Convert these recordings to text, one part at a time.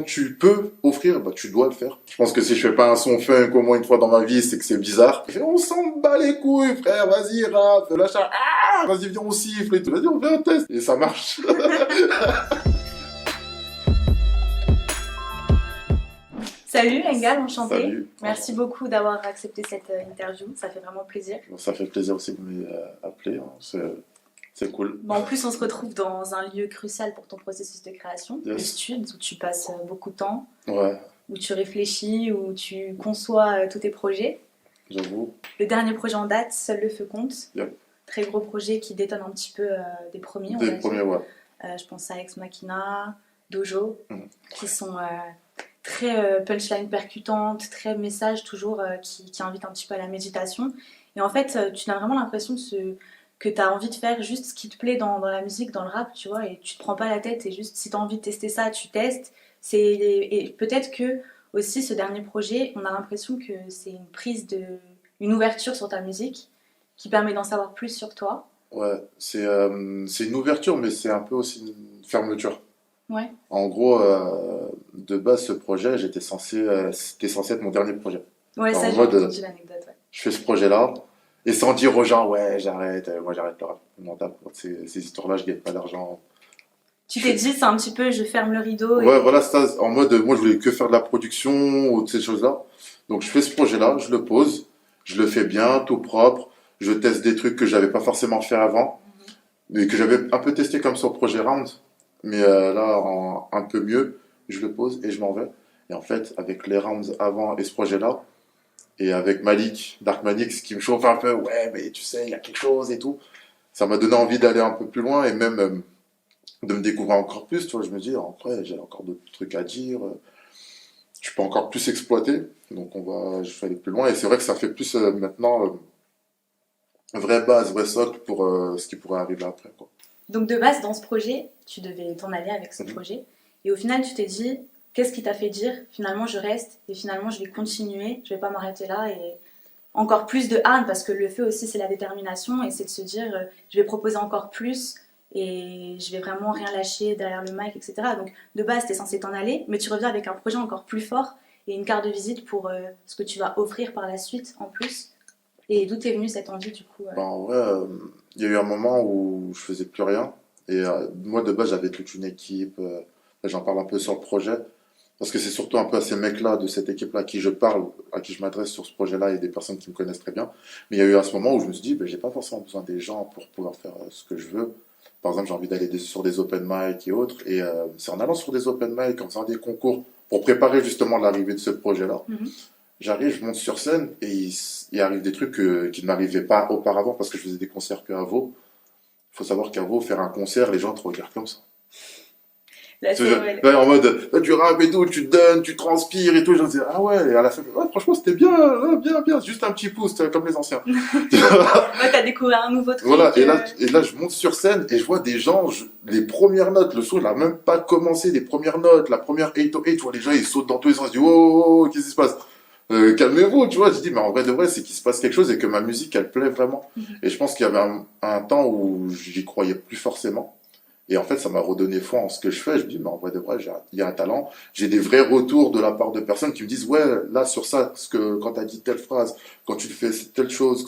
tu peux offrir, bah, tu dois le faire. Je pense que si je fais pas un son funk au moins une fois dans ma vie, c'est que c'est bizarre. On s'en bat les couilles, frère, vas-y, rap, lâche un, vas-y, viens, on siffle et tout. Vas-y, on fait un test. Et ça marche. Salut Engal, enchantée. Salut. Merci beaucoup d'avoir accepté cette interview, ça fait vraiment plaisir. Ça fait plaisir aussi de m'appeler, hein. C'est cool. En plus, on se retrouve dans un lieu crucial pour ton processus de création, Yes. le studio, où tu passes beaucoup de temps, Ouais, où tu réfléchis, où tu conçois tous tes projets. j'avoue. Le dernier projet en date, Seul le feu compte. Yep. Très gros projet qui détonne un petit peu des premiers. on va Des dire. premiers, ouais. Je pense à Ex Machina, Dojo, Mhm. qui sont très punchline percutantes, très message toujours qui invite un petit peu à la méditation. Et en fait, tu as vraiment l'impression que tu as envie de faire juste ce qui te plaît dans la musique, dans le rap, tu vois, et tu te prends pas la tête, et juste si tu as envie de tester ça, tu testes. Et peut-être que aussi ce dernier projet, on a l'impression que c'est une ouverture sur ta musique qui permet d'en savoir plus sur toi. Ouais, c'est une ouverture, mais c'est un peu aussi une fermeture. Ouais. En gros, de base, ce projet, c'était censé être mon dernier projet. Ouais, En ça, j'ai mode, entendu l'anecdote. Ouais. Je fais ce projet-là, et sans dire aux gens, ouais, j'arrête, moi j'arrête le rap. Non, ces histoires-là, je gagne pas d'argent. Tu t'es dit, c'est un petit peu, je ferme le rideau. Ouais, voilà, c'est ça, en mode, moi je voulais que faire de la production ou de ces choses-là. Donc je fais ce projet-là, je le pose, je le fais bien, tout propre, je teste des trucs que j'avais pas forcément fait avant, mais que j'avais un peu testé comme sur le projet Round. Mais là, un peu mieux, je le pose et je m'en vais. Et en fait, avec les rounds avant et ce projet-là, et avec Malik, Dark Manix, qui me chauffe un peu, ouais, mais tu sais, il y a quelque chose et tout, ça m'a donné envie d'aller un peu plus loin et même de me découvrir encore plus. Tu vois, je me dis, en vrai, j'ai encore d'autres trucs à dire, je peux encore plus exploiter. Donc, je vais aller plus loin. Et c'est vrai que ça fait plus maintenant vraie base, vrai socle pour ce qui pourrait arriver après, quoi. Donc de base, dans ce projet, tu devais t'en aller avec ce projet. Et au final, tu t'es dit, qu'est-ce qui t'a fait dire, finalement, je reste et finalement, je vais continuer, je vais pas m'arrêter là. Et encore plus de âne, parce que le feu aussi, c'est la détermination et c'est de se dire, je vais proposer encore plus et je vais vraiment rien lâcher derrière le mic, etc. Donc de base, tu es censé t'en aller, mais tu reviens avec un projet encore plus fort et une carte de visite pour ce que tu vas offrir par la suite en plus. Et d'où t'es venue cette envie, du coup En vrai, il y a eu un moment où je faisais plus rien. Et moi, de base, j'avais toute une équipe. Là, j'en parle un peu sur le projet. Parce que c'est surtout un peu à ces mecs-là, de cette équipe-là, à qui je parle, à qui je m'adresse sur ce projet-là, et des personnes qui me connaissent très bien. Mais il y a eu un ce moment où je me suis dit, ben, j'ai pas forcément besoin des gens pour pouvoir faire ce que je veux. Par exemple, j'ai envie d'aller sur des open mic et autres. Et c'est en allant sur des open mic, en faisant des concours, pour préparer justement l'arrivée de ce projet-là. J'arrive, je monte sur scène, et il arrive des trucs qui ne m'arrivaient pas auparavant, parce que je faisais des concerts qu'à Vaud. Il faut savoir qu'à Vaud, faire un concert, les gens te regardent comme ça. Là, En mode, du rap et tout, tu te donnes, tu transpires et tout. Je disais, ah ouais, et à la fin, ouais, franchement, c'était bien, bien, bien, juste un petit pouce, comme les anciens. Ouais, t'as découvert un nouveau truc. Voilà, et là, je monte sur scène et je vois des gens, les premières notes, le son, il n'a même pas commencé, les premières notes, la première 808, tu vois, les gens, ils sautent dans tous les sens, ils disent, oh, qu'est-ce qui se passe? Calmez-vous, tu vois. Je dis, mais en vrai de vrai, c'est qu'il se passe quelque chose et que ma musique, elle plaît vraiment. Et je pense qu'il y avait un temps où j'y croyais plus forcément. Et en fait, ça m'a redonné foi en ce que je fais. Je me dis, mais en vrai de vrai, il y a un talent. J'ai des vrais retours de la part de personnes qui me disent, ouais, là, sur ça, parce que quand t'as dit telle phrase, quand tu fais telle chose,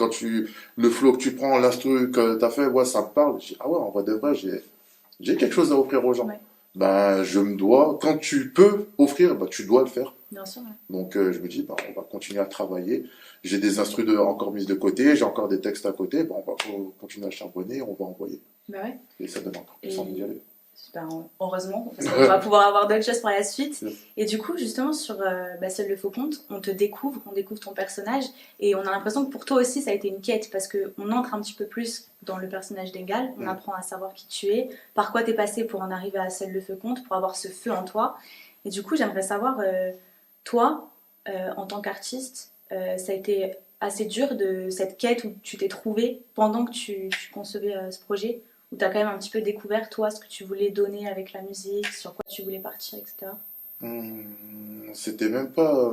le flow que tu prends, l'instru que t'as fait, ouais, ça me parle. Je dis, ah ouais, en vrai de vrai, j'ai quelque chose à offrir aux gens. Ouais. Ben, je me dois, quand tu peux offrir, ben, tu dois le faire. Bien sûr, ouais. Donc, je me dis, ben, on va continuer à travailler. J'ai des instrus encore mis de côté, j'ai encore des textes à côté. Ben, on va continuer à charbonner, on va envoyer. Bah ouais. Et ça donne encore plus envie d'y aller. Heureusement, parce qu'on va pouvoir avoir d'autres choses par la suite. Yes. Et du coup, justement, sur Seul le faux compte, on découvre ton personnage, et on a l'impression que pour toi aussi, ça a été une quête, parce qu'on entre un petit peu plus dans le personnage d'Engal, on apprend à savoir qui tu es, par quoi tu es passé pour en arriver à Seul le feu compte, pour avoir ce feu en toi. Et du coup, j'aimerais savoir, toi, en tant qu'artiste, ça a été assez dur de cette quête où tu t'es trouvé pendant que tu concevais ce projet, où tu as quand même un petit peu découvert, toi, ce que tu voulais donner avec la musique, sur quoi tu voulais partir, etc. C'était même pas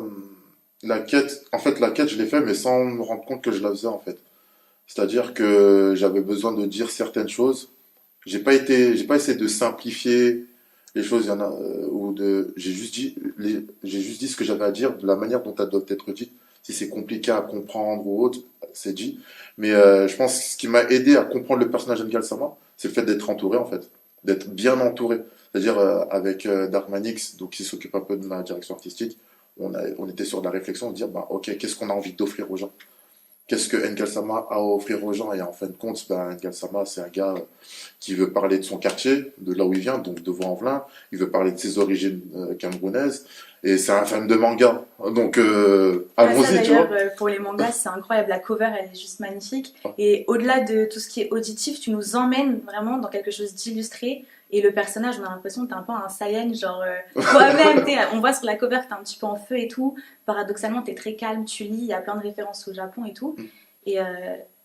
la quête. En fait, la quête, je l'ai fait, mais sans me rendre compte que je la faisais, en fait. C'est-à-dire que j'avais besoin de dire certaines choses. J'ai pas essayé de simplifier les choses, il y en a j'ai juste dit ce que j'avais à dire, de la manière dont elles doivent être dites. Si c'est compliqué à comprendre ou autre, c'est dit. Mais je pense que ce qui m'a aidé à comprendre le personnage d'Ngal Sama, c'est le fait d'être entouré, en fait. D'être bien entouré. C'est-à-dire, avec Dark Manix, donc qui s'occupe un peu de ma direction artistique, on était sur de la réflexion, de dire, bah, ok, qu'est-ce qu'on a envie d'offrir aux gens? Qu'est-ce que Ngal Sama a à offrir aux gens? Et en fin de compte, ben, Ngal Sama, c'est un gars qui veut parler de son quartier, de là où il vient, donc de Vaux-en-Velin. Il veut parler de ses origines camerounaises. Et c'est un fan de manga. Donc, Ouais, ça allons-y, tu d'ailleurs, vois. pour les mangas, c'est incroyable. La cover, elle est juste magnifique. Ouais. Et au-delà de tout ce qui est auditif, tu nous emmènes vraiment dans quelque chose d'illustré. Et le personnage, on a l'impression que t'es un peu un Saiyan, genre toi-même, on voit sur la cover que t'es un petit peu en feu et tout. Paradoxalement, t'es très calme, tu lis, il y a plein de références au Japon et tout. Et,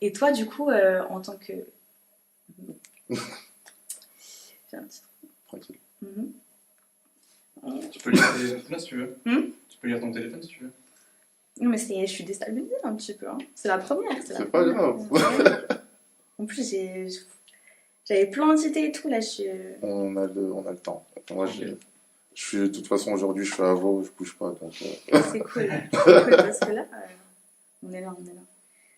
et toi, du coup, en tant que... J'ai un petit... Tranquille. Mhm. Tu peux lire ton téléphone si tu veux. Hmm. Tu peux lire ton téléphone si tu veux. Non, mais je suis déstabilisée un petit peu. Hein. C'est la première. C'est pas grave. En plus, j'avais plein d'idées et tout. Là, On a le temps. Moi, Ok. je suis, de toute façon, aujourd'hui, je suis à Vaud, je bouge pas. Donc, C'est cool. C'est cool parce que là, on est là, on est là.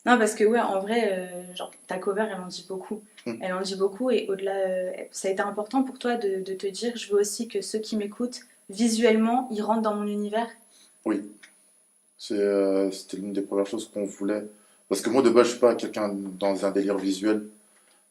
Non, parce que ouais, en vrai, genre, ta cover, elle en dit beaucoup. Elle en dit beaucoup et au-delà, ça a été important pour toi de te dire, je veux aussi que ceux qui m'écoutent, visuellement, ils rentrent dans mon univers. oui. C'était l'une des premières choses qu'on voulait. Parce que moi, de base, je suis pas quelqu'un dans un délire visuel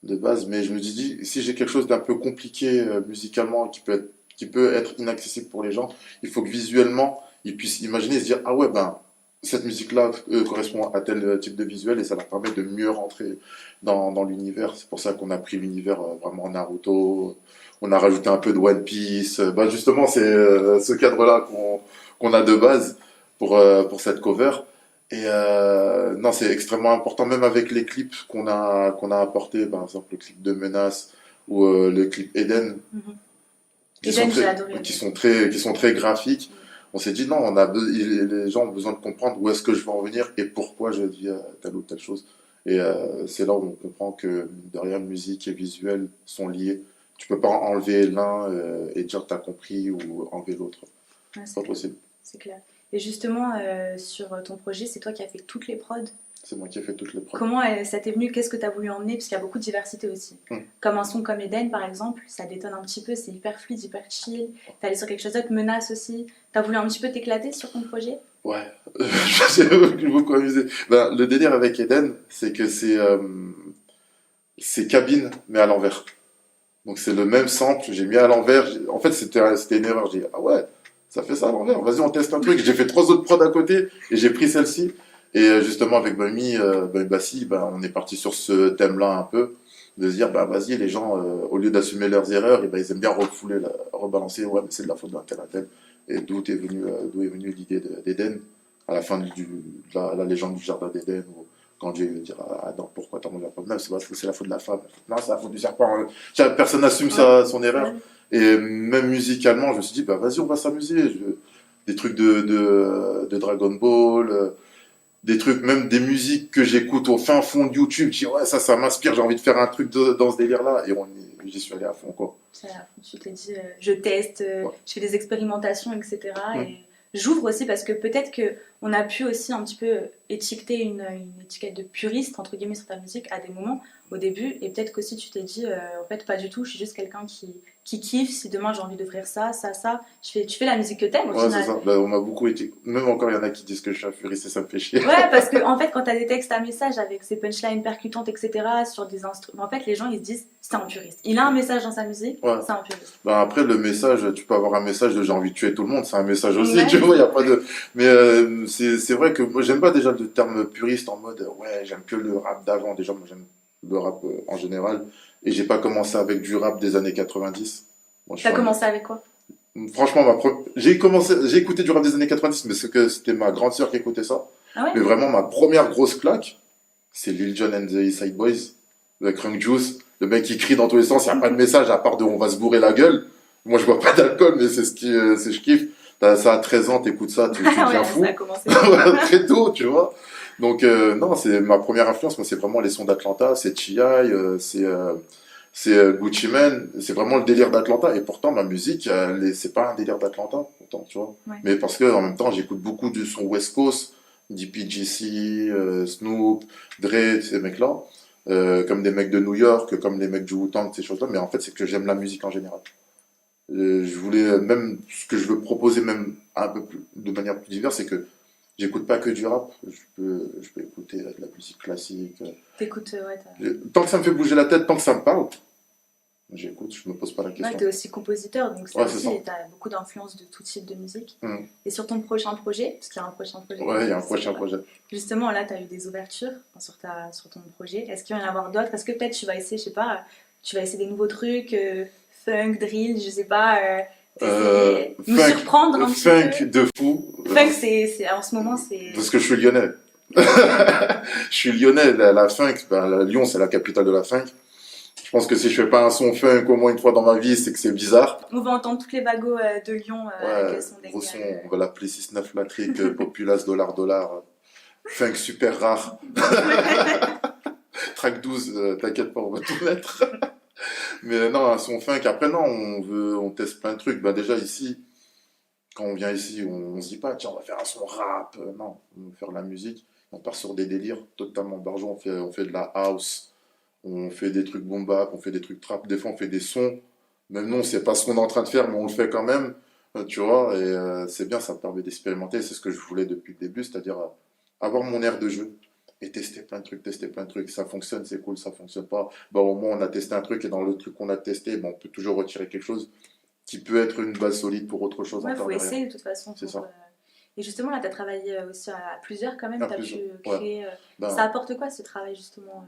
de base, mais je me suis dit, si j'ai quelque chose d'un peu compliqué musicalement qui peut être inaccessible pour les gens, il faut que visuellement, ils puissent imaginer et se dire, ah ouais, ben, cette musique-là correspond à tel type de visuel et ça leur permet de mieux rentrer dans l'univers. C'est pour ça qu'on a pris l'univers vraiment Naruto, on a rajouté un peu de One Piece. Ben justement, c'est ce cadre-là qu'on a de base pour cette cover. Et non, c'est extrêmement important, même avec les clips qu'on a apportés, par exemple le clip de Menace ou le clip Eden, Eden, j'ai adoré. qui sont très graphiques. On s'est dit non, les gens ont besoin de comprendre où est-ce que je veux en venir et pourquoi je dis telle ou telle chose. Et c'est là où on comprend que mine de rien, musique et visuel sont liés. Tu peux pas enlever l'un et dire que tu as compris ou enlever l'autre. Ouais, C'est pas possible. C'est clair. Et justement, sur ton projet, c'est toi qui as fait toutes les prods. C'est moi qui ai fait toutes les prods. Comment ça t'est venu? Qu'est-ce que tu as voulu emmener? Parce qu'il y a beaucoup de diversité aussi. Comme un son comme Eden, par exemple, ça détonne un petit peu, c'est hyper fluide, hyper chill. T'es allé sur quelque chose d'autre, Menace aussi. T'as voulu un petit peu t'éclater sur ton projet? Ouais, j'ai beaucoup amusé. Ben, le délire avec Eden, c'est que c'est cabine, mais à l'envers. Donc c'est le même sample, j'ai mis à l'envers. En fait, c'était une erreur. J'ai dit, ah ouais, ça fait ça à l'envers. Vas-y, on teste un truc. J'ai fait 3 autres prods à côté et j'ai pris celle-ci. Et justement, avec Bami, Bassi, on est parti sur ce thème-là un peu. De se dire, bah vas-y, les gens, au lieu d'assumer leurs erreurs, et ben, ils aiment bien rebalancer. Ouais, mais c'est de la faute d'un tel à tel. Et d'où est venue l'idée d'Eden, à la fin de la légende du jardin d'Eden, où quand Dieu dire à Adam, pourquoi t'as mangé la pomme? Non, c'est la faute de la femme. Non, c'est la faute du serpent. Personne n'assume son erreur. Et même musicalement, je me suis dit, bah vas-y, on va s'amuser. Des trucs de Dragon Ball, des trucs, même des musiques que j'écoute au fin fond de YouTube. Je dis, ouais, ça m'inspire, j'ai envie de faire un truc dans ce délire-là. Et j'y suis allé à fond, quoi. Tu t'es dit, je teste, je fais des expérimentations, etc. Et j'ouvre aussi parce que peut-être qu'on a pu aussi un petit peu étiqueter une étiquette de puriste, entre guillemets, sur ta musique à des moments au début. Et peut-être qu'aussi tu t'es dit, en fait, pas du tout, je suis juste quelqu'un qui kiffe. Si demain j'ai envie d'ouvrir ça, tu fais la musique que t'aimes au final. C'est ça. Bah, on m'a beaucoup été. Même encore, il y en a qui disent que je suis un furiste et ça me fait chier. Ouais, parce que en fait, quand t'as des textes à message avec ces punchlines percutantes, etc., sur des instruments, en fait, les gens ils se disent c'est un puriste. Il a un message dans sa musique, c'est un puriste. Bah après, le message, tu peux avoir un message de j'ai envie de tuer tout le monde, c'est un message aussi, Ouais. tu vois, il y a pas de. Mais c'est vrai que moi, j'aime pas déjà le terme puriste en mode ouais, j'aime que le rap d'avant. Déjà, moi, j'aime le rap en général. Et j'ai pas commencé avec du rap des années 90. Moi, T'as commencé avec quoi? Franchement, j'ai écouté du rap des années 90, mais c'était ma grande sœur qui écoutait ça. Ah ouais? Mais vraiment, ma première grosse claque, c'est Lil Jon and the East Side Boys, le Crunk Juice, le mec qui crie dans tous les sens, il n'y a pas de message à part de on va se bourrer la gueule. Moi, je bois pas d'alcool, mais c'est je kiffe. Ça à 13 ans, t'écoutes ça, tu deviens fou. Ça a commencé. Très tôt, tu vois. Donc, non, c'est ma première influence, moi, c'est vraiment les sons d'Atlanta, c'est T.I., c'est Gucci Mane, c'est vraiment le délire d'Atlanta. Et pourtant, ma musique, c'est pas un délire d'Atlanta, pourtant, tu vois. Ouais. Mais parce que en même temps, j'écoute beaucoup du son West Coast, DPGC, Snoop, Dre, ces mecs-là, comme des mecs de New York, comme les mecs du Wu-Tang, ces choses-là. Mais en fait, c'est que j'aime la musique en général. Je voulais même ce que je veux proposer même un peu plus, de manière plus diverse, c'est que j'écoute pas que du rap. Je peux écouter de la musique classique. T'écoutes, ouais, Tant que ça me fait bouger la tête, tant que ça me parle, j'écoute. Je me pose pas la ouais, question. t'es aussi compositeur, donc ça Ouais, c'est aussi, ça. t'as beaucoup d'influence de tout type de musique. Mm. Et sur ton prochain projet, parce qu'il y a un prochain projet. Ouais, il y a un prochain projet. Justement, là, t'as eu des ouvertures sur ton projet. Est-ce qu'il va y en avoir d'autres? Est-ce que peut-être tu vas essayer, je sais pas, tu vas essayer des nouveaux trucs, funk, drill, je sais pas, nous surprendre un petit funk peu? de fou. Funk, en ce moment, c'est... Parce que je suis lyonnais. Je suis lyonnais, la funk, Lyon c'est la capitale de la funk. Je pense que si je fais pas un son funk au moins une fois dans ma vie, c'est que c'est bizarre. On va entendre toutes les bagos de Lyon avec le son des Gros son, on va l'appeler 6-9 Latrique, Populace, dollar. Funk super rare. Track 12, t'inquiète pas, on va tout mettre. Mais non, un son funk. Après, non, on teste plein de trucs. Bah, déjà ici, quand on vient ici, on se dit pas, tiens, on va faire un son rap. Non, on va faire de la musique. On part sur des délires totalement barjots. On fait de la house, on fait des trucs boom bap, on fait des trucs trap. Des fois, on fait des sons. Même nous, on sait pas ce qu'on est en train de faire, mais on le fait quand même. Tu vois, et c'est bien, ça me permet d'expérimenter. C'est ce que je voulais depuis le début, c'est-à-dire avoir mon air de jeu et tester plein de trucs. Ça fonctionne, c'est cool, ça fonctionne pas. Bah, au moins, on a testé un truc et dans le truc qu'on a testé, bah, on peut toujours retirer quelque chose qui peut être une base solide pour autre chose. Ouais, il faut essayer de toute façon. C'est ça. Et justement, là, tu as travaillé aussi à plusieurs quand même. Tu as pu créer. Ouais. Ça apporte quoi ce travail justement?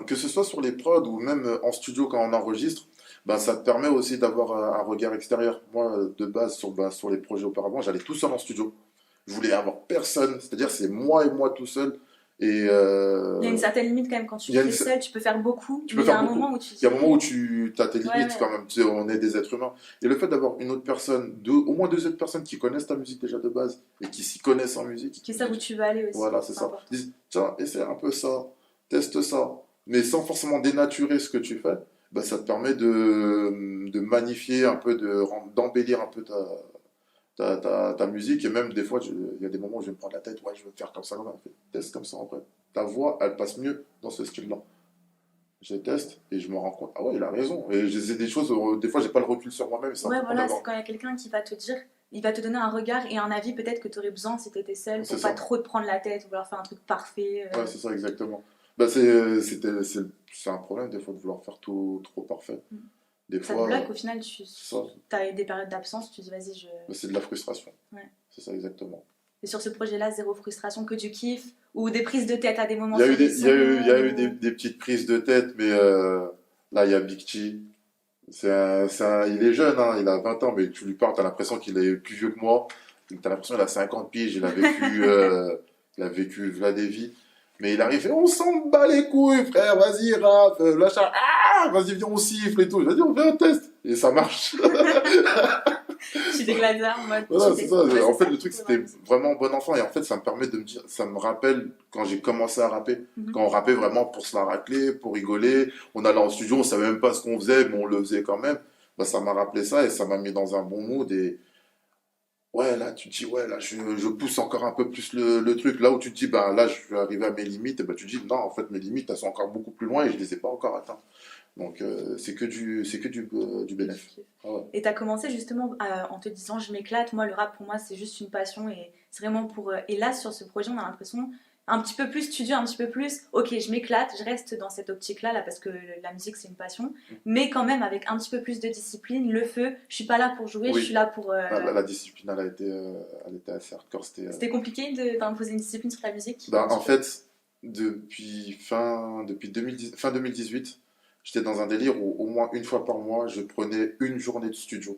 Que ce soit sur les prods ou même en studio quand on enregistre, ça te permet aussi d'avoir un regard extérieur. Moi, de base, sur les projets auparavant, j'allais tout seul en studio. Je voulais avoir personne, c'est-à-dire c'est moi et moi tout seul. Et il y a une certaine limite quand même quand tu fais seul, tu peux faire beaucoup. Il y a un moment où tu... Il y a un moment où tu as tes limites quand même. Tu sais, on est des êtres humains. Et le fait d'avoir une autre personne, au moins deux autres personnes qui connaissent ta musique déjà de base et qui s'y connaissent en musique. Qui savent où tu vas aller aussi. Voilà, c'est ça. Ils disent, tiens, essaie un peu ça, teste ça. Mais sans forcément dénaturer ce que tu fais, ça te permet de magnifier un peu, d'embellir un peu ta musique. Et même des fois, il y a des moments où je vais me prendre la tête, ouais, je veux faire comme ça, teste comme ça en vrai. Ta voix, elle passe mieux dans ce style-là. Je teste et je me rends compte, ah ouais, il a raison. Et j'ai des choses, des fois, j'ai pas le recul sur moi-même. Ouais, voilà, c'est quand il y a quelqu'un qui va te dire, il va te donner un regard et un avis peut-être que tu aurais besoin si tu étais seul, pour pas trop te prendre la tête ou vouloir faire un truc parfait. Ouais, c'est ça, exactement. C'est un problème des fois de vouloir faire tout trop parfait. Des ça fois, te bloque au final, tu as des périodes d'absence, tu dis vas-y, c'est de la frustration. Ouais. C'est ça, exactement. Et sur ce projet-là, zéro frustration, que du kiff ou des prises de tête à des moments? Il y a eu des petites prises de tête, mais là, il y a Big T. Il est jeune, hein, il a 20 ans, mais tu lui parles, tu as l'impression qu'il est plus vieux que moi. Tu as l'impression qu'il a 50 piges, il a vécu Vladevi. Mais il arrive et on s'en bat les couilles, frère, vas-y, rap, lâcha, vas-y, viens, on siffle et tout. Vas-y, on fait un test. Et ça marche. Tu déclares en mode. Voilà, c'est ça. En fait, le truc, c'était vraiment bon enfant. Et en fait, ça me permet de me dire, ça me rappelle quand j'ai commencé à rapper. Quand on rappait vraiment pour se la racler, pour rigoler. On allait en studio, on savait même pas ce qu'on faisait, mais on le faisait quand même. Ça m'a rappelé ça et ça m'a mis dans un bon mood. Et ouais, là, tu te dis, ouais, là, je pousse encore un peu plus le truc. Là où tu te dis, là, je suis arrivé à mes limites, et tu te dis, non, en fait, mes limites, elles sont encore beaucoup plus loin et je les ai pas encore atteintes. Donc, c'est que du bénéfice. Ah ouais. Et tu as commencé justement en te disant, je m'éclate. Moi, le rap, pour moi, c'est juste une passion et c'est vraiment pour. Et là, sur ce projet, on a l'impression un petit peu plus studio, un petit peu plus. Ok, je m'éclate, je reste dans cette optique-là, là, parce que la musique, c'est une passion. Mais quand même, avec un petit peu plus de discipline, le feu, je suis pas là pour jouer, je suis là pour. La discipline, elle était assez hardcore. C'était compliqué d'imposer une discipline sur ta musique? En fait, fin 2018, j'étais dans un délire où au moins une fois par mois, je prenais une journée de studio.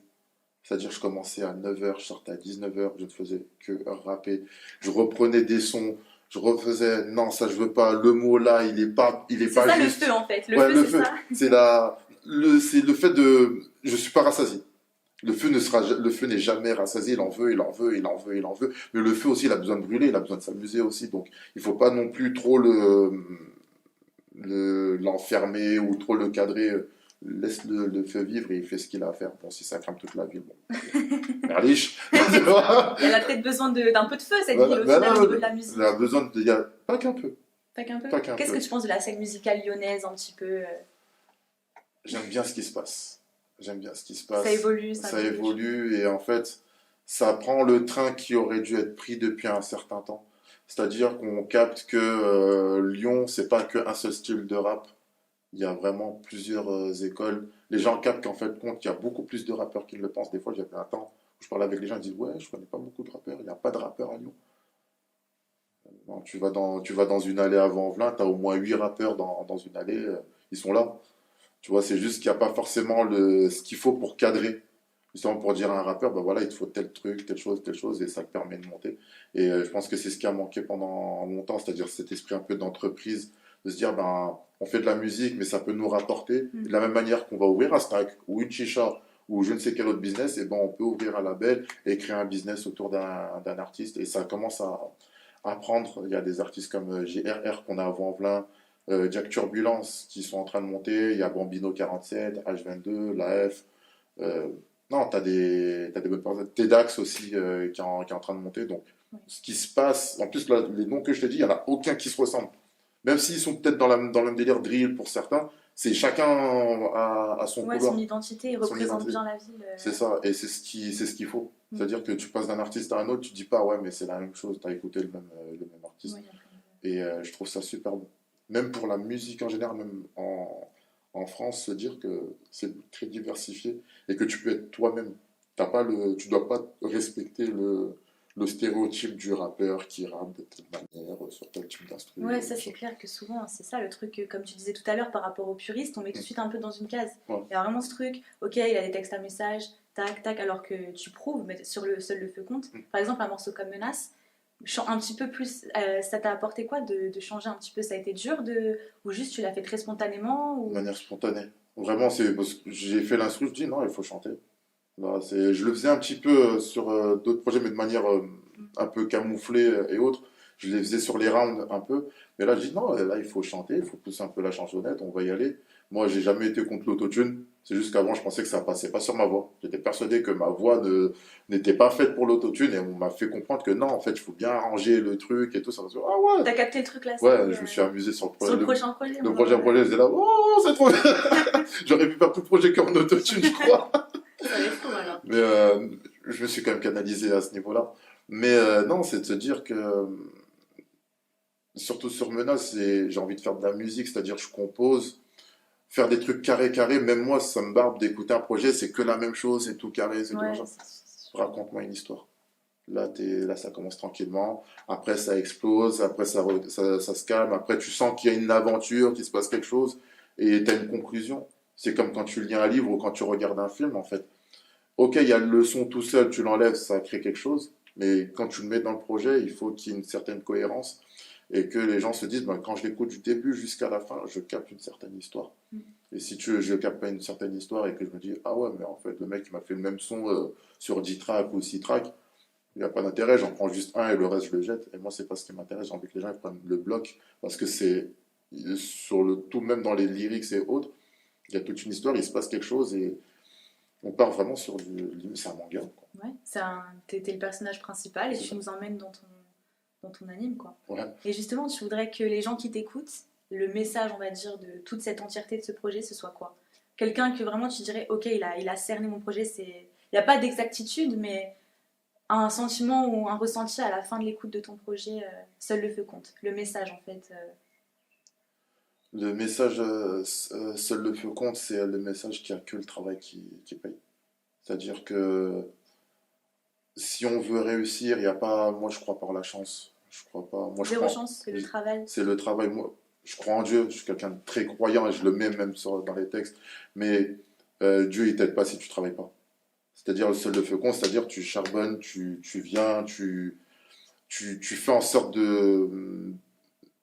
C'est-à-dire je commençais à 9h, je sortais à 19h, je ne faisais que rapper. Je reprenais des sons, je refaisais, non, ça je veux pas, le mot là, il est pas juste. C'est ça le feu en fait, le feu c'est ça. C'est le fait de, je suis pas rassasié. Le feu n'est jamais rassasié, il en veut. Mais le feu aussi, il a besoin de brûler, il a besoin de s'amuser aussi. Donc, il faut pas non plus trop l'enfermer ou trop le cadrer. laisse le feu vivre et il fait ce qu'il a à faire. Bon, si ça crame toute la ville, bon. Merliche, tu vois. Elle a peut-être besoin d'un peu de feu, cette Voilà, ville, au voilà, final, au niveau de la musique. elle a besoin de. Pas qu'un peu. Pas qu'un peu. Pas qu'un Qu'est-ce peu. que tu penses de la scène musicale lyonnaise, un petit peu J'aime bien ce qui se passe. J'aime bien ce qui se ça passe. évolue, Ça évolue et en fait, ça prend le train qui aurait dû être pris depuis un certain temps. C'est-à-dire qu'on capte que Lyon, c'est pas qu'un seul style de rap. Il y a vraiment plusieurs écoles. Les gens captent qu'en fait, compte qu'il y a beaucoup plus de rappeurs qu'ils le pensent. Des fois, j'avais un temps où je parlais avec les gens, ils disent ouais, je connais pas beaucoup de rappeurs. Il n'y a pas de rappeurs à Lyon. Non, tu vas dans une allée à Vanvelin, tu as au moins 8 rappeurs dans une allée, ils sont là. Tu vois, c'est juste qu'il n'y a pas forcément ce qu'il faut pour cadrer. Justement, pour dire à un rappeur, bah voilà, il te faut tel truc, telle chose, et ça te permet de monter. Et je pense que c'est ce qui a manqué pendant longtemps, c'est-à-dire cet esprit un peu d'entreprise, de se dire, ben, on fait de la musique, mais ça peut nous rapporter. De la même manière qu'on va ouvrir un stack, ou une chicha, ou je ne sais quel autre business, et ben, on peut ouvrir un label et créer un business autour d'un artiste. Et ça commence à prendre. Il y a des artistes comme JRR qu'on a à Vanvelin, Jack Turbulence qui sont en train de monter, il y a Bambino 47, H22, La F. euh, non, t'as des bonnes personnes. TEDx aussi qui est en train de monter. Donc, ce qui se passe, en plus, là, les noms que je t'ai dit, il n'y en a aucun qui se ressemble. Même s'ils sont peut-être dans le même délire drill pour certains, c'est chacun à son Ouais, couloir. son identité, il Son représente identité. bien la ville. C'est ça, et c'est ce qu'il faut. C'est-à-dire que tu passes d'un artiste à un autre, tu dis pas, ouais, mais c'est la même chose, t'as écouté le même artiste. Ouais, Et je trouve ça super bon. Même pour la musique en général, même en France, se dire que c'est très diversifié et que tu peux être toi-même. Tu dois pas respecter le stéréotype du rappeur qui rappe de telle manière sur tel type d'instrument. ouais, ça c'est clair que souvent, c'est ça le truc, comme tu disais tout à l'heure par rapport aux puristes, on met tout de suite un peu dans une case. Ouais. Il y a vraiment ce truc, ok, il y a des textes à message, tac, tac, alors que tu prouves, mais sur le seul le feu compte. Par exemple, un morceau comme Menace, un petit peu plus, ça t'a apporté quoi de changer un petit peu? Ça a été dur ou juste tu l'as fait très spontanément De ou... manière spontanée. Vraiment, c'est parce que j'ai fait l'instru, je dis non, il faut chanter. Là, je le faisais un petit peu sur d'autres projets, mais de manière un peu camouflée et autres. Je les faisais sur les rounds un peu. Mais là, je dis non, là, il faut chanter, il faut pousser un peu la chansonnette, on va y aller. Moi, j'ai jamais été contre l'autotune. C'est juste qu'avant, je pensais que ça passait pas sur ma voix. J'étais persuadé que ma voix n'était pas faite pour l'autotune et on m'a fait comprendre que non, en fait, il faut bien arranger le truc et tout. Ça va se dire, ah ouais! T'as capté le truc là, Ouais, je me suis amusé sur le projet. Sur le prochain projet. Le prochain projet, j'étais là, oh, c'est trop bien! J'aurais pu faire tout le projet comme en autotune, je crois. Ça va être fou alors. Mais je me suis quand même canalisé à ce niveau-là. Mais non, c'est de se dire que, surtout sur Menace, j'ai envie de faire de la musique, c'est-à-dire je compose, faire des trucs carré carré. Même moi, ça me barbe d'écouter un projet, c'est que la même chose, c'est tout carré, c'est tout Ouais, machin. Raconte-moi une histoire. Là, ça commence tranquillement. Après, ça explose. Après, ça se calme. Après, tu sens qu'il y a une aventure, qu'il se passe quelque chose. Et tu as une conclusion. C'est comme quand tu lis un livre ou quand tu regardes un film, en fait. Ok, il y a le son tout seul, tu l'enlèves, ça crée quelque chose. Mais quand tu le mets dans le projet, il faut qu'il y ait une certaine cohérence. Et que les gens se disent, ben, quand je l'écoute du début jusqu'à la fin, je capte une certaine histoire. Et si je capte pas une certaine histoire et que je me dis, ah ouais, mais en fait, le mec, il m'a fait le même son sur 10 tracks ou 6 tracks, il n'y a pas d'intérêt, j'en prends juste un et le reste je le jette. Et moi, c'est pas ce qui m'intéresse, j'ai envie que les gens ils prennent le bloc. Parce que c'est sur le tout, même dans les lyrics et autres, il y a toute une histoire, il se passe quelque chose et on part vraiment sur c'est un manga, quoi. Ouais, t'es le personnage principal et C'est tu ça. nous emmènes dans ton anime, quoi. Ouais. Et justement, tu voudrais que les gens qui t'écoutent, le message, on va dire, de toute cette entièreté de ce projet, ce soit quoi? Quelqu'un que vraiment tu dirais, ok, il a cerné mon projet, il n'y a pas d'exactitude, mais un sentiment ou un ressenti à la fin de l'écoute de ton projet, seul le feu compte. Le message, en fait. Le message, seul le feu compte, c'est le message qui a que le travail qui paye. C'est-à-dire que si on veut réussir, il n'y a pas, moi je crois par la chance. Je crois pas. Moi, je Zéro crois, chance, c'est le travail. c'est le travail. Moi, je crois en Dieu. Je suis quelqu'un de très croyant et je le mets même dans les textes. Mais Dieu, il t'aide pas si tu travailles pas. C'est-à-dire le seul le feu compte, c'est-à-dire tu charbonnes, tu viens, tu fais en sorte de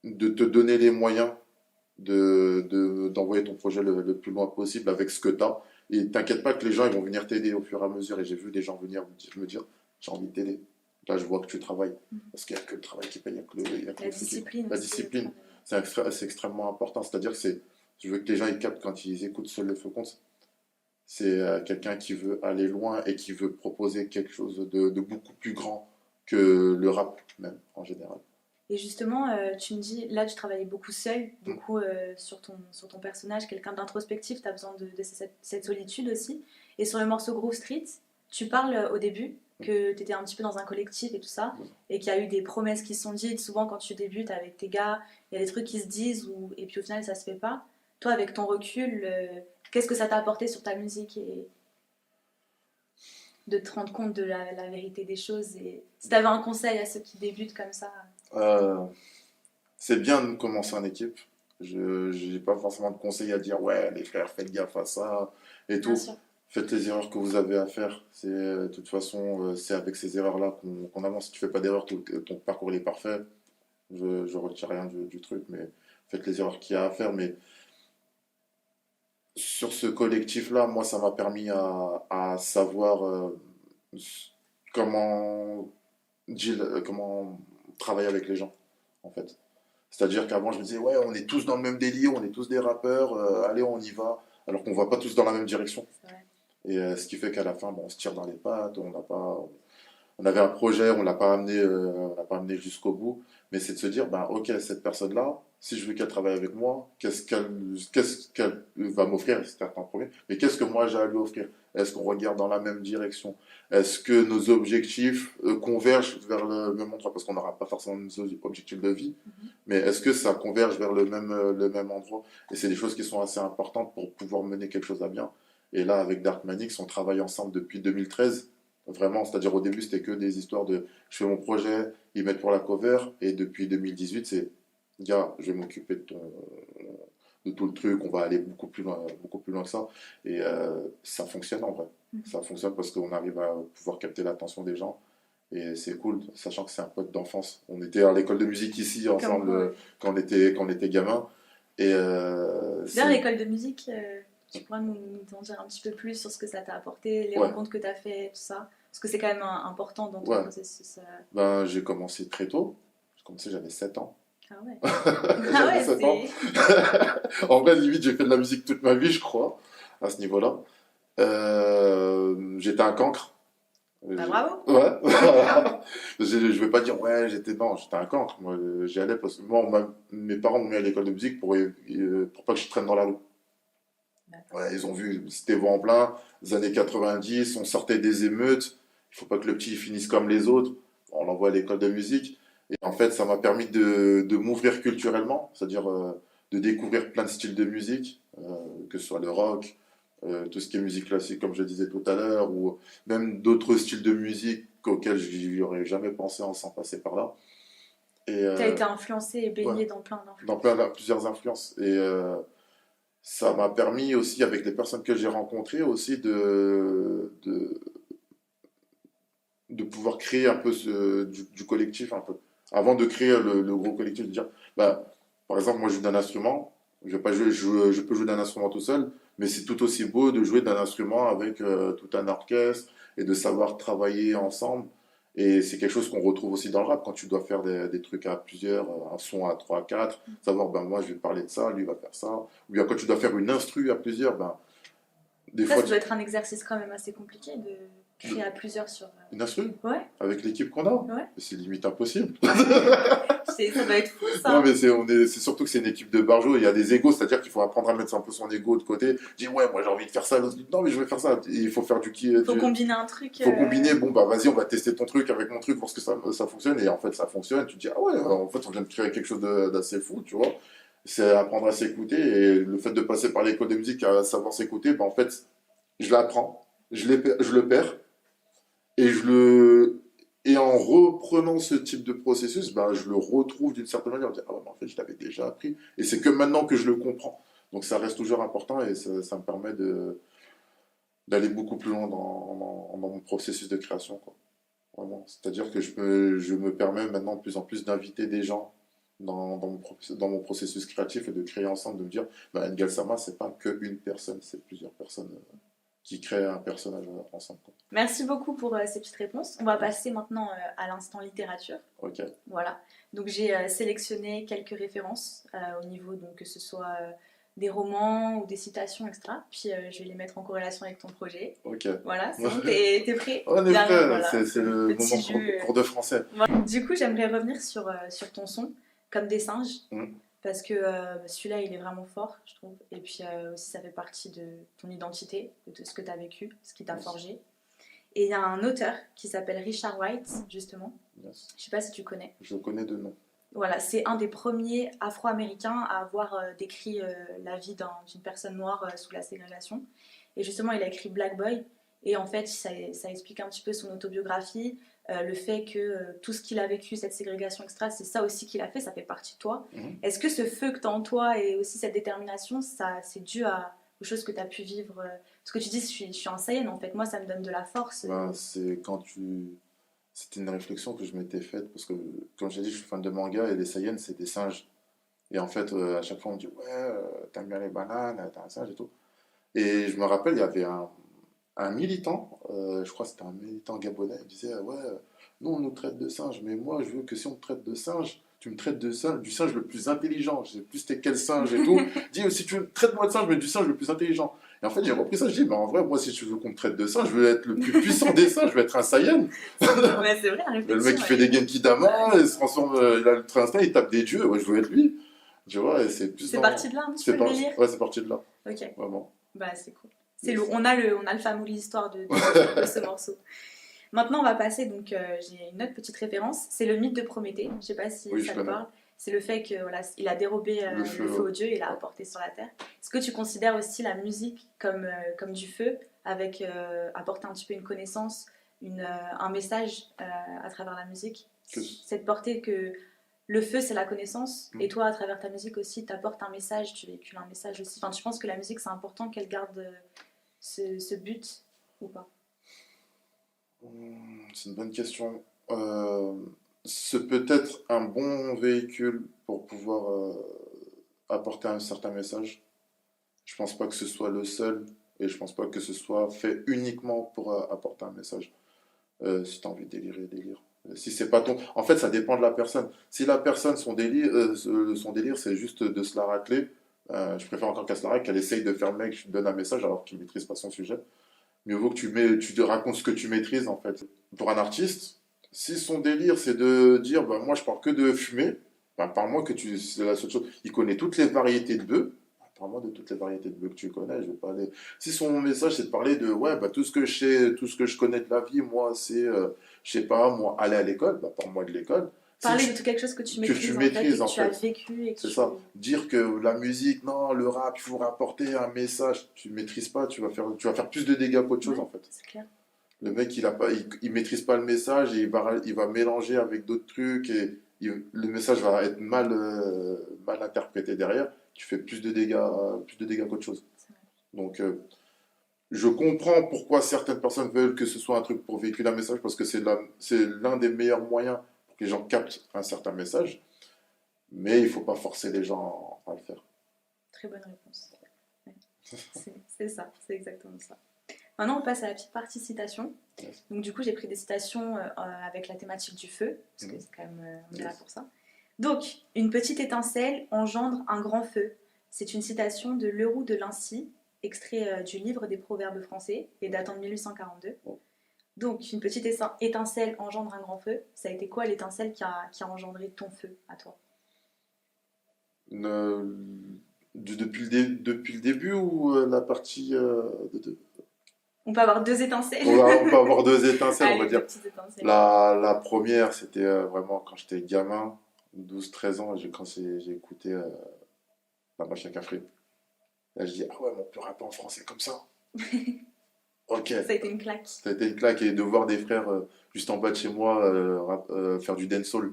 te donner les moyens d'envoyer ton projet le plus loin possible avec ce que tu as. Et t'inquiète pas que les gens ils vont venir t'aider au fur et à mesure. Et j'ai vu des gens venir me dire, j'ai envie de t'aider. Là, je vois que tu travailles. Parce qu'il n'y a que le travail qui paye, il y a que La le foutu. discipline La aussi, discipline, c'est extrêmement important. C'est-à-dire que Je veux que les gens ils captent quand ils écoutent Seul le Faucon. C'est quelqu'un qui veut aller loin et qui veut proposer quelque chose de beaucoup plus grand que le rap, même, en général. Et justement, tu me dis, là, tu travaillais beaucoup seul, beaucoup sur ton personnage, quelqu'un d'introspectif, tu as besoin de cette solitude aussi. Et sur le morceau Groove Street, tu parles au début que tu étais un petit peu dans un collectif et tout ça, et qu'il y a eu des promesses qui se sont dites. Souvent, quand tu débutes avec tes gars, il y a des trucs qui se disent, et puis au final, ça se fait pas. Toi, avec ton recul, qu'est-ce que ça t'a apporté sur ta musique et de te rendre compte de la vérité des choses et si tu avais un conseil à ceux qui débutent comme ça. Euh, c'est bien de commencer en équipe. Je n'ai pas forcément de conseils à dire, ouais, les frères, faites gaffe à ça et Bien tout. sûr. Faites les erreurs que vous avez à faire. C'est, de toute façon, c'est avec ces erreurs-là qu'on avance. Si tu fais pas d'erreurs, ton parcours il est parfait. Je retire rien du truc, mais faites les erreurs qu'il y a à faire. Mais sur ce collectif-là, moi, ça m'a permis à savoir comment, comment travailler avec les gens, en fait. C'est-à-dire qu'avant, je me disais, ouais, on est tous dans le même délire, on est tous des rappeurs, allez, on y va, alors qu'on va pas tous dans la même direction. C'est vrai. Et ce qui fait qu'à la fin, bon, on se tire dans les pattes, on avait un projet, on l'a pas amené jusqu'au bout, mais c'est de se dire, ben, ok, cette personne-là, si je veux qu'elle travaille avec moi, qu'est-ce qu'elle va m'offrir, c'est un premier, mais qu'est-ce que moi j'ai à lui offrir? Est-ce qu'on regarde dans la même direction? Est-ce que nos objectifs convergent vers le même endroit? Parce qu'on n'aura pas forcément nos objectifs de vie, mais est-ce que ça converge vers le même endroit? Et c'est des choses qui sont assez importantes pour pouvoir mener quelque chose à bien. Et là, avec Dark Manix, on travaille ensemble depuis 2013. Vraiment, c'est-à-dire au début, c'était que des histoires de je fais mon projet, ils mettent pour la cover, et depuis 2018, c'est gars, je vais m'occuper de tout le truc, on va aller beaucoup plus loin que ça. Et ça fonctionne en vrai. Ça fonctionne parce qu'on arrive à pouvoir capter l'attention des gens. Et c'est cool, sachant que c'est un pote d'enfance. On était à l'école de musique ici ensemble Comme, ouais. quand on était gamin. Et D'ailleurs, l'école de musique, tu pourrais nous en dire un petit peu plus sur ce que ça t'a apporté, les Ouais, rencontres que tu as fait, tout ça. Parce que c'est quand même important dans ton ouais. processus. Ben, j'ai commencé très tôt. J'ai commencé, j'avais 7 ans. Ah ouais. Ah J'avais ouais, 7 ans. c'est. En vrai, limite, j'ai fait de la musique toute ma vie, je crois, à ce niveau-là. J'étais un cancre. Bah bravo. Ouais. Je vais pas dire, ouais, non, j'étais un cancre. Moi, j'y allais parce que moi, mes parents m'ont mis à l'école de musique pour pas que je traîne dans la rue. D'accord. Ouais, ils ont vu, c'était vent en plein, les années 90, on sortait des émeutes. Il faut pas que le petit finisse comme les autres. On l'envoie à l'école de musique. Et en fait, ça m'a permis de m'ouvrir culturellement, c'est-à-dire de découvrir plein de styles de musique, que ce soit le rock, tout ce qui est musique classique, comme je disais tout à l'heure, ou même d'autres styles de musique auxquels je n'y aurais jamais pensé en sans passer par là. Et Tu as été influencé et ouais, baigné dans plein dans d'influences. plusieurs influences. Et ça m'a permis aussi, avec les personnes que j'ai rencontrées, aussi de pouvoir créer un peu du collectif, un peu. Avant de créer le gros collectif, de dire, bah, par exemple, moi je joue d'un instrument, je vais pas jouer, je peux jouer d'un instrument tout seul, mais c'est tout aussi beau de jouer d'un instrument avec tout un orchestre et de savoir travailler ensemble. Et c'est quelque chose qu'on retrouve aussi dans le rap, quand tu dois faire des trucs à plusieurs, un son à 3 4 savoir, ben moi je vais parler de ça, lui va faire ça. Ou bien quand tu dois faire une instru à plusieurs, ben des Ça, fois, ça doit être un exercice quand même assez compliqué de créer à plusieurs sur. une instru Ouais, avec l'équipe qu'on a, ouais. c'est limite impossible. Ça doit être fou Non, ça. mais c'est surtout que c'est une équipe de barjots, il y a des égos, c'est-à-dire qu'il faut apprendre à mettre un peu son ego de côté. Dire, ouais, moi j'ai envie de faire ça, l'autre dit, non, mais je vais faire ça. Et il faut faire Faut combiner un truc. faut combiner, bon, bah vas-y, on va tester ton truc avec mon truc, voir ce que ça fonctionne. Et en fait, ça fonctionne. Tu te dis, ah ouais, en fait, on vient de créer quelque chose d'assez fou, tu vois. C'est apprendre à s'écouter. Et le fait de passer par l'école de musique à savoir s'écouter, bah en fait, je l'apprends, je le perds. Et et en reprenant ce type de processus, ben, je le retrouve d'une certaine manière. Je dis, ah ouais, mais en fait, je l'avais déjà appris. Et c'est que maintenant que je le comprends. Donc ça reste toujours important et ça me permet d'aller beaucoup plus loin dans mon processus de création, quoi. Vraiment. C'est-à-dire que je me permets maintenant de plus en plus d'inviter des gens dans mon processus créatif et de créer ensemble, de me dire, bah, Ngael Sama, c'est pas qu'une personne, c'est plusieurs personnes qui créent un personnage ensemble, quoi. Merci beaucoup pour ces petites réponses. On va passer maintenant à l'instant littérature. Ok. Voilà. Donc j'ai sélectionné quelques références au niveau, donc que ce soit des romans ou des citations, etc. Puis je vais les mettre en corrélation avec ton projet. Ok. Voilà, c'est bon, t'es prêt? On est Bien, prêt, voilà. c'est le Petit moment jeu, cours de français. Voilà. Du coup, j'aimerais revenir sur ton son, comme des singes, parce que celui-là, il est vraiment fort, je trouve. Et puis aussi, ça fait partie de ton identité, de ce que tu as vécu, ce qui t'a forgé. Et il y a un auteur qui s'appelle Richard Wright, justement. Yes. Je sais pas si tu connais. Je le connais de nom. Voilà, c'est un des premiers Afro-Américains à avoir décrit la vie d'une personne noire sous la ségrégation. Et justement, il a écrit Black Boy. Et en fait, ça explique un petit peu son autobiographie, le fait que tout ce qu'il a vécu, cette ségrégation, etc., c'est ça aussi qu'il a fait, ça fait partie de toi. Est-ce que ce feu que tu as en toi et aussi cette détermination, c'est dû aux choses que tu as pu vivre Parce que tu dis, je suis un Saiyan, en fait, moi, ça me donne de la force. Ben, C'était une réflexion que je m'étais faite parce que, comme j'ai dit, je suis fan de manga et les Saiyans, c'est des singes. Et en fait, à chaque fois, on me dit, ouais, t'aimes bien les bananes, t'es un singe et tout. Et je me rappelle, il y avait un militant, je crois que c'était un militant gabonais, il disait, ouais, nous, on nous traite de singes, mais moi, je veux que si on me traite de singe, tu me traites de singe, du singe le plus intelligent. Je sais plus c'était quel singe et tout. Dis, si tu traites moi de singe, mais du singe le plus intelligent. Et en fait, j'ai repris ça, je dis, mais en vrai, moi, si tu veux qu'on me traite de singe, je veux être le plus puissant des singes, je veux être un Saiyan. Ouais, c'est vrai, la réflexion. Le mec qui fait des Genki Dama, il se transforme, il a l'ultra instinct, il tape des dieux, ouais, je veux être lui. Tu vois, et c'est plus. C'est parti de là un petit peu le délire. Ouais, c'est parti de là. Ok. Vraiment. Bah, c'est cool. On a le family histoire de ce morceau. Maintenant, on va passer, donc j'ai une autre petite référence, c'est le mythe de Prométhée. Je sais pas si ça te parle. C'est le fait que voilà, il a dérobé le feu aux dieux et l'a apporté sur la terre. Est-ce que tu considères aussi la musique comme du feu, avec apporter un petit peu une connaissance, un message à travers la musique? Cette portée que le feu, c'est la connaissance, et toi, à travers ta musique aussi, tu apportes un message, tu véhicules un message aussi. Enfin, tu penses que la musique, c'est important qu'elle garde ce but ou pas? C'est une bonne question. C'est peut-être un bon véhicule pour pouvoir apporter un certain message. Je pense pas que ce soit le seul, et je pense pas que ce soit fait uniquement pour apporter un message. Si tu as envie de délirer, délire. Si c'est pas ton... En fait, ça dépend de la personne. Si la personne, son délire, c'est juste de se la racler, je préfère encore qu'elle se la racle, qu'elle essaye de faire le mec, je donne un message alors qu'il maîtrise pas son sujet. Mieux vaut que tu te racontes ce que tu maîtrises, en fait. Pour un artiste, si son délire, c'est de dire, bah, moi, je parle que de fumer, bah, parle-moi c'est la seule chose. Il connaît toutes les variétés de bœufs. Parle-moi de toutes les variétés de bœufs que tu connais. Je vais parler. Si son message, c'est de parler de, ouais, bah, tout ce que je sais, tout ce que je connais de la vie, moi, c'est, je sais pas, moi, aller à l'école, bah, parle-moi de l'école. Parler de quelque chose que tu maîtrises, en fait, tu as vécu. Et que c'est ça. Dire que la musique, non, le rap, il faut rapporter un message. Tu ne maîtrises pas, tu vas faire plus de dégâts qu'autre chose, en fait. C'est clair. Le mec, il maîtrise pas le message et il va mélanger avec d'autres trucs et le message va être mal interprété derrière. Tu fais plus de dégâts qu'autre chose. Donc, je comprends pourquoi certaines personnes veulent que ce soit un truc pour véhiculer un message parce que c'est l'un des meilleurs moyens pour que les gens captent un certain message. Mais il ne faut pas forcer les gens à le faire. Très bonne réponse. Ouais. C'est ça, c'est exactement ça. Maintenant, on passe à la petite partie citation. Yes. Donc, du coup, j'ai pris des citations avec la thématique du feu, parce que c'est quand même, on est là pour ça. Donc, une petite étincelle engendre un grand feu. C'est une citation de Leroux de Lincy, extrait du livre des proverbes français et datant de 1842. Donc, une petite étincelle engendre un grand feu. Ça a été quoi l'étincelle qui a engendré ton feu à toi? Depuis le début ou la partie On peut avoir deux étincelles. On peut avoir deux étincelles, allez, on va dire. La première, c'était vraiment quand j'étais gamin, 12-13 ans, quand j'ai écouté La Machine à café. Là, je dis, ah ouais, mais on peut rapper en français comme ça. Ok. Ça a été une claque. Ça a été une claque, et de voir des frères juste en bas de chez moi faire du dancehall.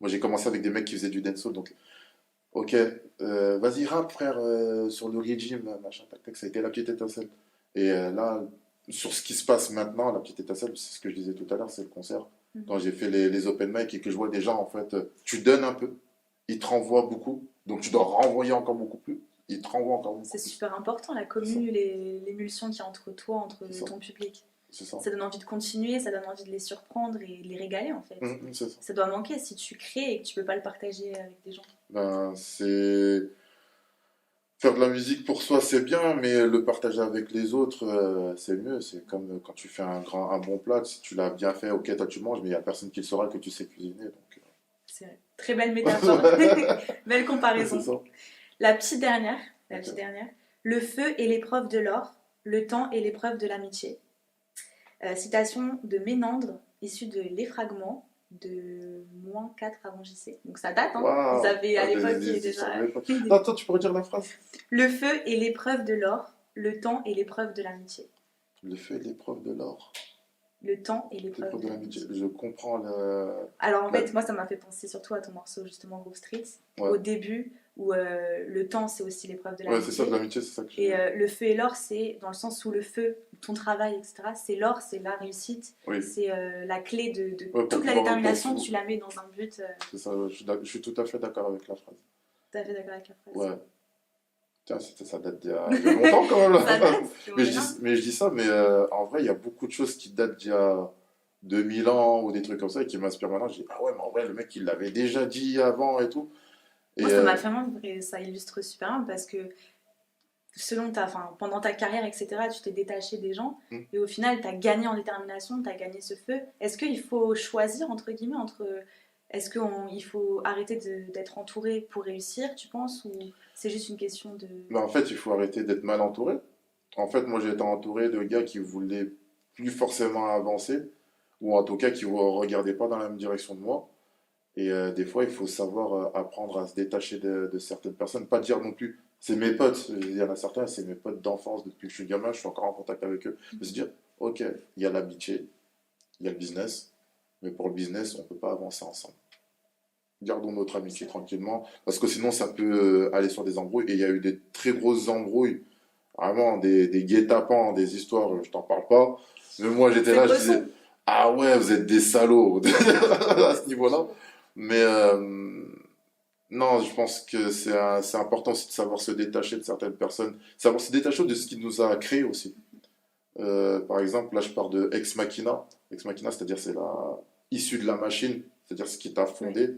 Moi, j'ai commencé avec des mecs qui faisaient du dancehall, donc ok, vas-y rap frère sur le régime, machin, tac, tac, ça a été la petite étincelle. Et là, sur ce qui se passe maintenant, la petite étincelle, c'est ce que je disais tout à l'heure, c'est le concert. Quand j'ai fait les open mic et que je vois des gens, en fait, tu donnes un peu, ils te renvoient beaucoup, donc tu dois renvoyer encore beaucoup plus, ils te renvoient encore beaucoup plus. C'est super important, la commune, l'émulsion qu'il y a entre toi, entre ton public. C'est ça. Ça donne envie de continuer, ça donne envie de les surprendre et de les régaler, en fait. C'est ça. Ça doit manquer si tu crées et que tu peux pas le partager avec des gens. Ben, c'est... Faire de la musique pour soi, c'est bien, mais le partager avec les autres, c'est mieux. C'est comme quand tu fais un bon plat, si tu l'as bien fait, ok, toi tu manges, mais il n'y a personne qui le saura que tu sais cuisiner. Donc, C'est vrai. Très belle métaphore. Belle c'est comparaison. ça. La petite dernière. La Ok. petite dernière. Le feu est l'épreuve de l'or, le temps est l'épreuve de l'amitié. Citation de Ménandre, issue de Les Fragments de -4 avant JC. Donc ça date, hein. Waouh! Ils avaient à Ah, l'époque des déjà. histoires de l'époque. Attends, tu peux redire la phrase? Le feu est l'épreuve de l'or, le temps est l'épreuve de l'amitié. Le feu est l'épreuve de l'or, Le temps est l'épreuve l'épreuve de de l'amitié. l'amitié. Je comprends le. Alors en la- fait, moi ça m'a fait penser surtout à ton morceau justement Group Street, Ouais. au début, où le temps c'est aussi l'épreuve de Ouais, c'est ça, l'amitié. de l'amitié, c'est ça que Et j'ai. le feu et l'or, c'est dans le sens où le feu, ton travail, etc., c'est l'or, c'est la réussite, Oui, c'est la clé de ouais, pour toute la pouvoir détermination, pour- tu la mets dans un but. c'est ça, je suis tout à fait d'accord avec la phrase. Tout à fait d'accord avec la phrase. Ouais. Tiens, ça date il y a longtemps quand même, la Ça phrase. date, c'est Mais vrai, mais je dis ça, mais en vrai, il y a beaucoup de choses qui datent d'il y a 2000 ans ou des trucs comme ça et qui m'inspirent maintenant. Je dis, ah ouais, mais en vrai, le mec, il l'avait déjà dit avant et tout. Et moi, ça m'a vraiment, ça illustre super bien parce que pendant ta carrière, etc., tu t'es détaché des gens Mm. et au final, tu as gagné en détermination, tu as gagné ce feu. Est-ce qu'il faut choisir, entre guillemets, est-ce qu'il faut arrêter d'être entouré pour réussir, tu penses, ou c'est juste une question de... mais en fait, il faut arrêter d'être mal entouré. En fait, moi, j'ai été entouré de gars qui voulaient plus forcément avancer, ou en tout cas qui ne regardaient pas dans la même direction de moi. Et des fois, il faut savoir apprendre à se détacher de certaines personnes. Pas dire non plus, c'est mes potes. Il y en a certains, c'est mes potes d'enfance depuis que je suis gamin, je suis encore en contact avec eux. Mais se dire, ok, il y a l'amitié, il y a le business, mais pour le business, on ne peut pas avancer ensemble. Gardons notre amitié tranquillement, parce que sinon, ça peut aller sur des embrouilles. Et il y a eu des très grosses embrouilles, vraiment des guet-apens, des histoires, je t'en parle pas. Mais moi, j'étais C'est là, je bresson. disais, ah ouais, vous êtes des salauds à ce niveau-là. Mais non, je pense que c'est important aussi de savoir se détacher de certaines personnes, savoir se détacher de ce qui nous a créé aussi. Par exemple, là, je parle de Ex Machina. Ex Machina, c'est-à-dire c'est la issu de la machine, c'est-à-dire ce qui t'a fondé.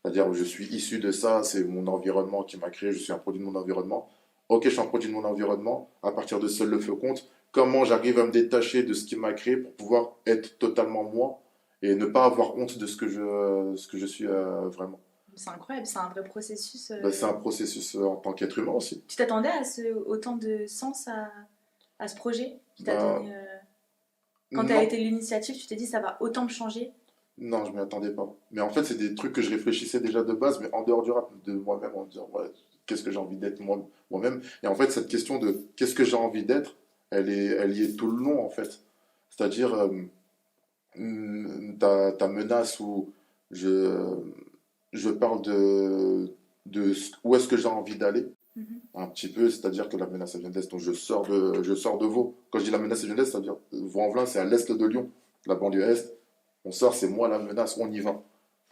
C'est-à-dire je suis issu de ça, c'est mon environnement qui m'a créé, je suis un produit de mon environnement. Ok, je suis un produit de mon environnement. À partir de seul le feu compte. Comment j'arrive à me détacher de ce qui m'a créé pour pouvoir être totalement moi et ne pas avoir honte de ce que je suis vraiment. C'est incroyable, c'est un vrai processus. Ben, c'est un processus en tant qu'être humain aussi. Tu t'attendais à autant de sens à ce projet qui t'a Bah, donné... Quand tu as non, été l'initiative, tu t'es dit ça va autant me changer. non, je m'y attendais pas. Mais en fait, c'est des trucs que je réfléchissais déjà de base, mais en dehors du rap, de moi-même, en me disant, ouais, qu'est-ce que j'ai envie d'être moi-même. Et en fait, cette question de qu'est-ce que j'ai envie d'être, elle y est tout le long, en fait. C'est-à-dire, ta menace où je, je parle où est-ce que j'ai envie d'aller, Mhm. un petit peu, c'est-à-dire que la menace elle vient de l'Est, donc je sors de Vaud. Quand je dis la menace elle vient de l'Est, c'est-à-dire Vaux-en-Velin, c'est à l'Est de Lyon, la banlieue Est. On sort, c'est moi la menace, on y va.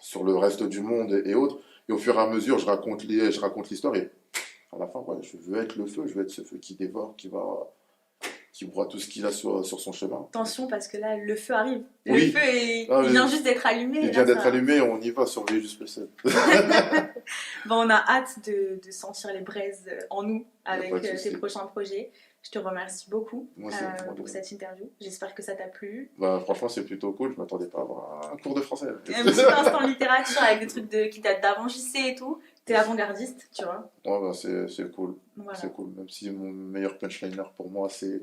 Sur le reste du monde et autres. Et au fur et à mesure, je raconte l'histoire et à la fin, ouais, je veux être le feu, je veux être ce feu qui dévore, qui broie tout ce qu'il a sur son chemin. Attention parce que là, le feu arrive. Oui. Le feu, Ah, il vient juste d'être allumé. Il et vient là, d'être ça- allumé, on y va, surveiller juste le sel. Bon, on a hâte de sentir les braises en nous avec pas de souci. tes prochains projets. Je te remercie beaucoup Moi, c'est moi de pour même. cette interview. J'espère que ça t'a plu. Bah, franchement, c'est plutôt cool. Je m'attendais pas à avoir un cours de français. Un petit instant littérature avec des trucs qui datent d'avant JC et tout. T'es avant-gardiste, tu vois. Ouais, bah, c'est cool. Voilà. C'est cool. Même si mon meilleur punchliner pour moi, c'est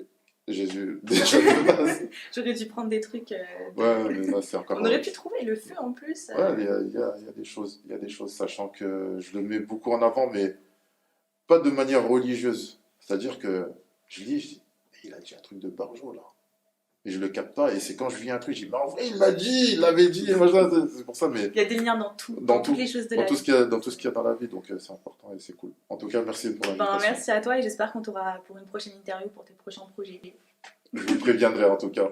Jésus. Déjà de base. J'aurais dû prendre des trucs. Ouais, mais là, c'est encore. On aurait pu trouver le feu en plus. Ouais, il y a des choses. Il y a des choses, sachant que je le mets beaucoup en avant, mais pas de manière religieuse. C'est-à-dire que je dis, il a dit un truc de Barjo, là. Et je le capte pas. Et c'est quand je vis un truc, je dis, mais en vrai, il l'a dit, il l'avait dit. Et machin, c'est pour ça, mais. Il y a des liens dans tout, Dans dans toutes tout. les choses de Dans la tout vie. ce qu'il y a dans la vie, donc c'est important et c'est cool. En tout cas, merci pour Ben, l'invitation. merci à toi et j'espère qu'on t'aura pour une prochaine interview pour tes prochains projets. Je vous préviendrai en tout cas.